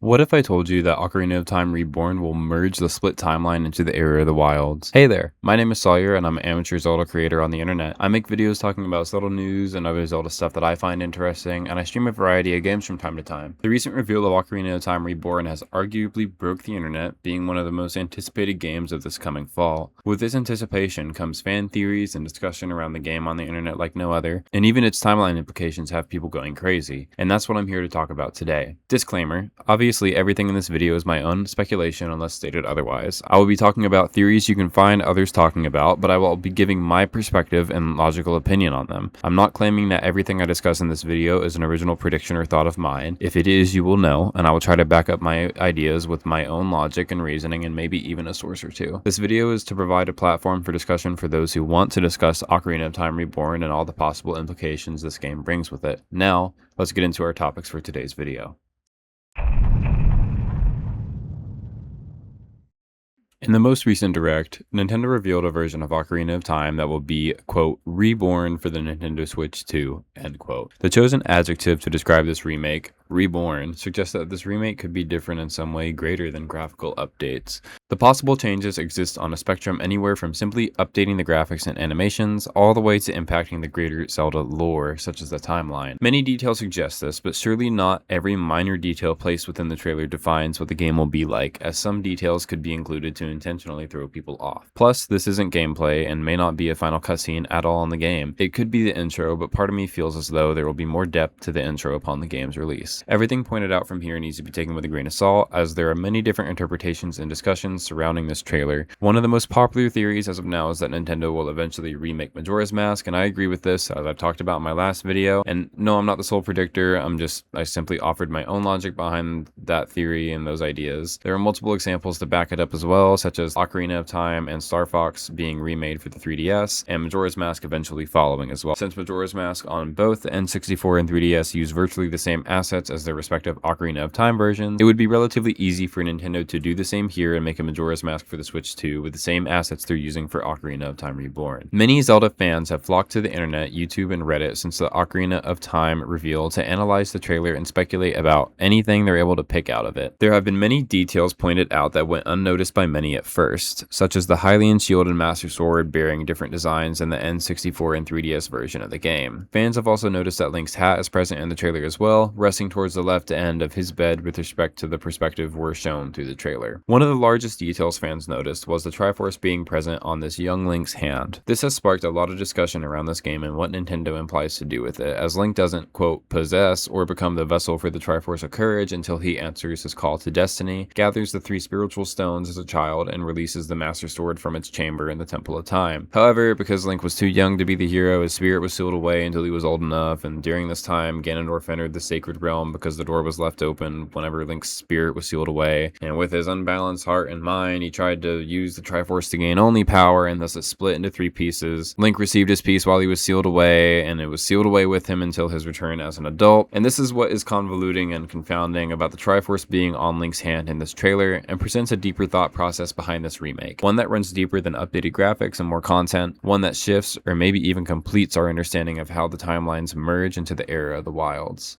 What if I told you that Ocarina of Time Reborn will merge the split timeline into the era of the wilds? Hey there, my name is Saoyhr and I'm an amateur Zelda creator on the internet. I make videos talking about Zelda news and other Zelda stuff that I find interesting, and I stream a variety of games from time to time. The recent reveal of Ocarina of Time Reborn has arguably broke the internet, being one of the most anticipated games of this coming fall. With this anticipation comes fan theories and discussion around the game on the internet like no other, and even its timeline implications have people going crazy, and that's what I'm here to talk about today. Disclaimer, obviously everything in this video is my own speculation unless stated otherwise. I will be talking about theories you can find others talking about, but I will be giving my perspective and logical opinion on them. I'm not claiming that everything I discuss in this video is an original prediction or thought of mine. If it is, you will know, and I will try to back up my ideas with my own logic and reasoning and maybe even a source or two. This video is to provide a platform for discussion for those who want to discuss Ocarina of Time Reborn and all the possible implications this game brings with it. Now, let's get into our topics for today's video. In the most recent Direct, Nintendo revealed a version of Ocarina of Time that will be, quote, reborn for the Nintendo Switch 2, end quote. The chosen adjective to describe this remake, reborn, suggests that this remake could be different in some way greater than graphical updates. The possible changes exist on a spectrum anywhere from simply updating the graphics and animations, all the way to impacting the greater Zelda lore, such as the timeline. Many details suggest this, but surely not every minor detail placed within the trailer defines what the game will be like, as some details could be included to intentionally throw people off. Plus, this isn't gameplay and may not be a final cutscene at all in the game. It could be the intro, but part of me feels as though there will be more depth to the intro upon the game's release. Everything pointed out from here needs to be taken with a grain of salt, as there are many different interpretations and discussions surrounding this trailer. One of the most popular theories as of now is that Nintendo will eventually remake Majora's Mask, and I agree with this, as I've talked about in my last video. And no, I'm not the sole predictor, I simply offered my own logic behind that theory and those ideas. There are multiple examples to back it up as well, such as Ocarina of Time and Star Fox being remade for the 3DS, and Majora's Mask eventually following as well. Since Majora's Mask on both the N64 and 3DS use virtually the same assets as their respective Ocarina of Time versions, it would be relatively easy for Nintendo to do the same here and make a Majora's Mask for the Switch 2 with the same assets they're using for Ocarina of Time Reborn. Many Zelda fans have flocked to the internet, YouTube, and Reddit since the Ocarina of Time reveal to analyze the trailer and speculate about anything they're able to pick out of it. There have been many details pointed out that went unnoticed by many at first, such as the Hylian shield and Master Sword bearing different designs in the N64 and 3DS version of the game. Fans have also noticed that Link's hat is present in the trailer as well, resting towards the left end of his bed with respect to the perspective we're shown through the trailer. One of the largest details fans noticed was the Triforce being present on this young Link's hand. This has sparked a lot of discussion around this game and what Nintendo implies to do with it, as Link doesn't, quote, possess or become the vessel for the Triforce of Courage until he answers his call to destiny, gathers the 3 spiritual stones as a child, and releases the Master Sword from its chamber in the Temple of Time. However, because Link was too young to be the hero, his spirit was sealed away until he was old enough, and during this time, Ganondorf entered the Sacred Realm because the door was left open whenever Link's spirit was sealed away, and with his unbalanced heart and mind, he tried to use the Triforce to gain only power, and thus it split into 3 pieces. Link received his piece while he was sealed away, and it was sealed away with him until his return as an adult, and this is what is convoluting and confounding about the Triforce being on Link's hand in this trailer, and presents a deeper thought process behind this remake. One that runs deeper than updated graphics and more content, one that shifts or maybe even completes our understanding of how the timelines merge into the era of the wilds.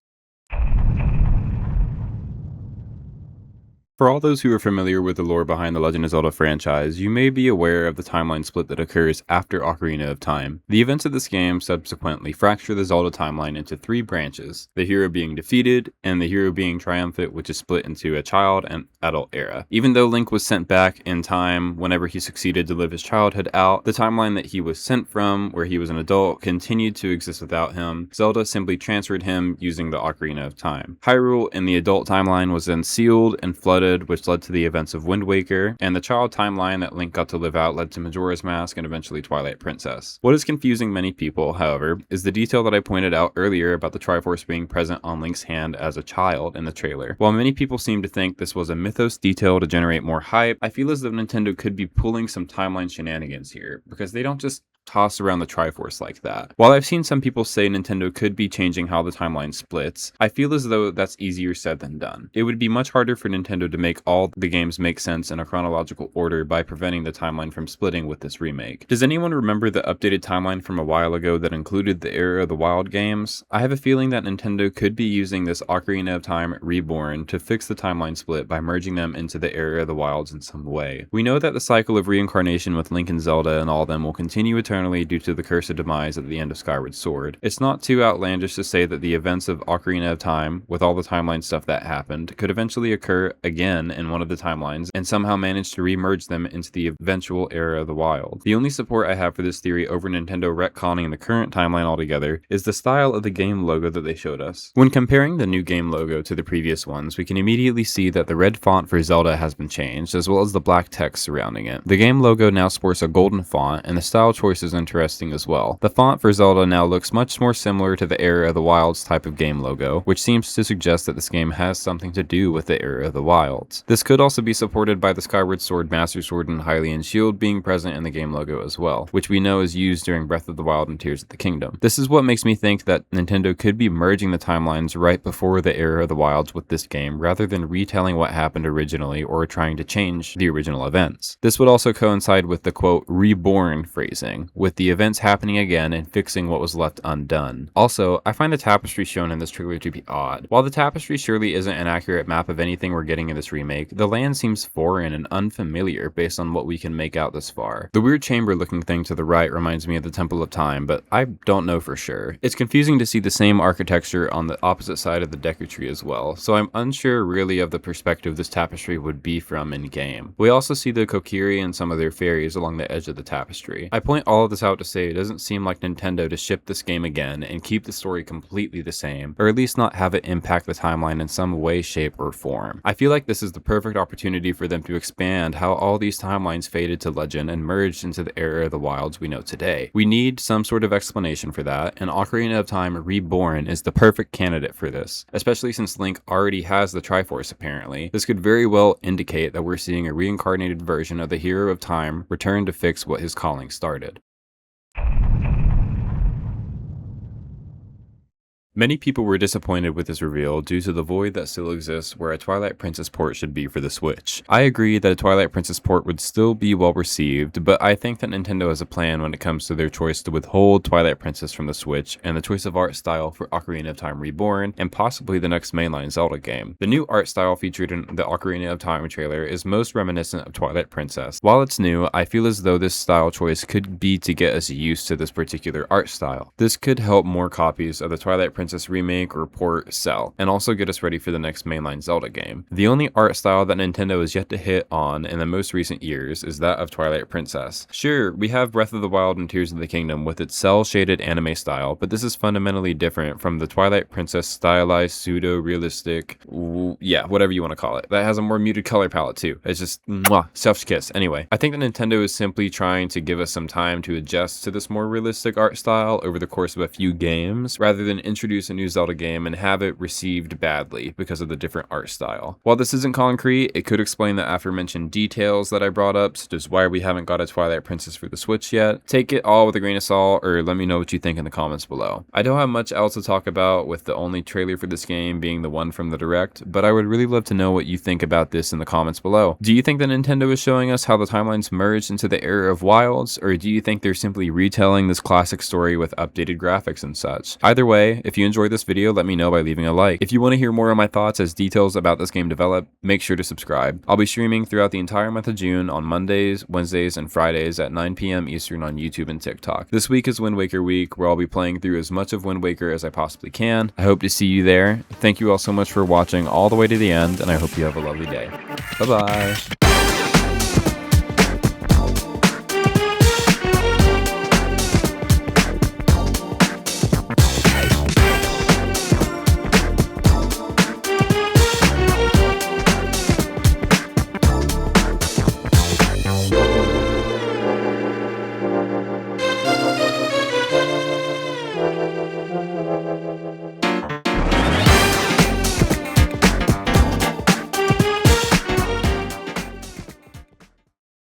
For all those who are familiar with the lore behind the Legend of Zelda franchise, you may be aware of the timeline split that occurs after Ocarina of Time. The events of this game subsequently fracture the Zelda timeline into 3 branches, the hero being defeated, and the hero being triumphant, which is split into a child and adult era. Even though Link was sent back in time whenever he succeeded to live his childhood out, the timeline that he was sent from, where he was an adult, continued to exist without him. Zelda simply transferred him using the Ocarina of Time. Hyrule in the adult timeline was then sealed and flooded, which led to the events of Wind Waker, and the child timeline that Link got to live out led to Majora's Mask and eventually Twilight Princess. What is confusing many people, however, is the detail that I pointed out earlier about the Triforce being present on Link's hand as a child in the trailer. While many people seem to think this was a mythos detail to generate more hype, I feel as though Nintendo could be pulling some timeline shenanigans here, because they don't just toss around the Triforce like that. While I've seen some people say Nintendo could be changing how the timeline splits, I feel as though that's easier said than done. It would be much harder for Nintendo to make all the games make sense in a chronological order by preventing the timeline from splitting with this remake. Does anyone remember the updated timeline from a while ago that included the Era of the Wild games? I have a feeling that Nintendo could be using this Ocarina of Time Reborn to fix the timeline split by merging them into the Era of the Wilds in some way. We know that the cycle of reincarnation with Link and Zelda and all of them will continue eternally due to the cursed demise at the end of Skyward Sword. It's not too outlandish to say that the events of Ocarina of Time, with all the timeline stuff that happened, could eventually occur again in one of the timelines and somehow manage to re-merge them into the eventual Era of the Wild. The only support I have for this theory over Nintendo retconning the current timeline altogether is the style of the game logo that they showed us. When comparing the new game logo to the previous ones, we can immediately see that the red font for Zelda has been changed, as well as the black text surrounding it. The game logo now sports a golden font, and the style choice is interesting as well. The font for Zelda now looks much more similar to the Era of the Wilds type of game logo, which seems to suggest that this game has something to do with the Era of the Wilds. This could also be supported by the Skyward Sword, Master Sword, and Hylian Shield being present in the game logo as well, which we know is used during Breath of the Wild and Tears of the Kingdom. This is what makes me think that Nintendo could be merging the timelines right before the Era of the Wilds with this game, rather than retelling what happened originally or trying to change the original events. This would also coincide with the quote reborn phrasing, with the events happening again and fixing what was left undone. Also, I find the tapestry shown in this trailer to be odd. While the tapestry surely isn't an accurate map of anything we're getting in this remake, the land seems foreign and unfamiliar based on what we can make out this far. The weird chamber looking thing to the right reminds me of the Temple of Time, but I don't know for sure. It's confusing to see the same architecture on the opposite side of the Deku Tree as well, so I'm unsure really of the perspective this tapestry would be from in game. We also see the Kokiri and some of their fairies along the edge of the tapestry. I point all of this out to say it doesn't seem like Nintendo to ship this game again and keep the story completely the same, or at least not have it impact the timeline in some way, shape, or form. I feel like this is the perfect opportunity for them to expand how all these timelines faded to legend and merged into the Era of the Wilds we know today. We need some sort of explanation for that, and Ocarina of Time Reborn is the perfect candidate for this, especially since Link already has the Triforce apparently. This could very well indicate that we're seeing a reincarnated version of the Hero of Time return to fix what his calling started. Many people were disappointed with this reveal due to the void that still exists where a Twilight Princess port should be for the Switch. I agree that a Twilight Princess port would still be well received, but I think that Nintendo has a plan when it comes to their choice to withhold Twilight Princess from the Switch and the choice of art style for Ocarina of Time Reborn and possibly the next mainline Zelda game. The new art style featured in the Ocarina of Time trailer is most reminiscent of Twilight Princess. While it's new, I feel as though this style choice could be to get us used to this particular art style. This could help more copies of the Twilight Princess remake or port sell, and also get us ready for the next mainline Zelda game. The only art style that Nintendo has yet to hit on in the most recent years is that of Twilight Princess. Sure, we have Breath of the Wild and Tears of the Kingdom with its cel-shaded anime style, but this is fundamentally different from the Twilight Princess stylized pseudo-realistic, yeah, whatever you want to call it. That has a more muted color palette too. It's just, mwah, chef's kiss. Anyway, I think that Nintendo is simply trying to give us some time to adjust to this more realistic art style over the course of a few games, rather than introduce a new Zelda game and have it received badly because of the different art style. While this isn't concrete, it could explain the aforementioned details that I brought up, such as why we haven't got a Twilight Princess for the Switch yet. Take it all with a grain of salt, or let me know what you think in the comments below. I don't have much else to talk about, with the only trailer for this game being the one from the Direct, but I would really love to know what you think about this in the comments below. Do you think that Nintendo is showing us how the timelines merged into the Era of Wilds, or do you think they're simply retelling this classic story with updated graphics and such? Either way, if you enjoyed this video, let me know by leaving a like. If you want to hear more of my thoughts as details about this game develop, make sure to subscribe. I'll be streaming throughout the entire month of June on Mondays, Wednesdays, and Fridays at 9 p.m. Eastern on YouTube and TikTok. This week is Wind Waker week, where I'll be playing through as much of Wind Waker as I possibly can. I hope to see you there. Thank you all so much for watching all the way to the end, and I hope you have a lovely day. Bye-bye.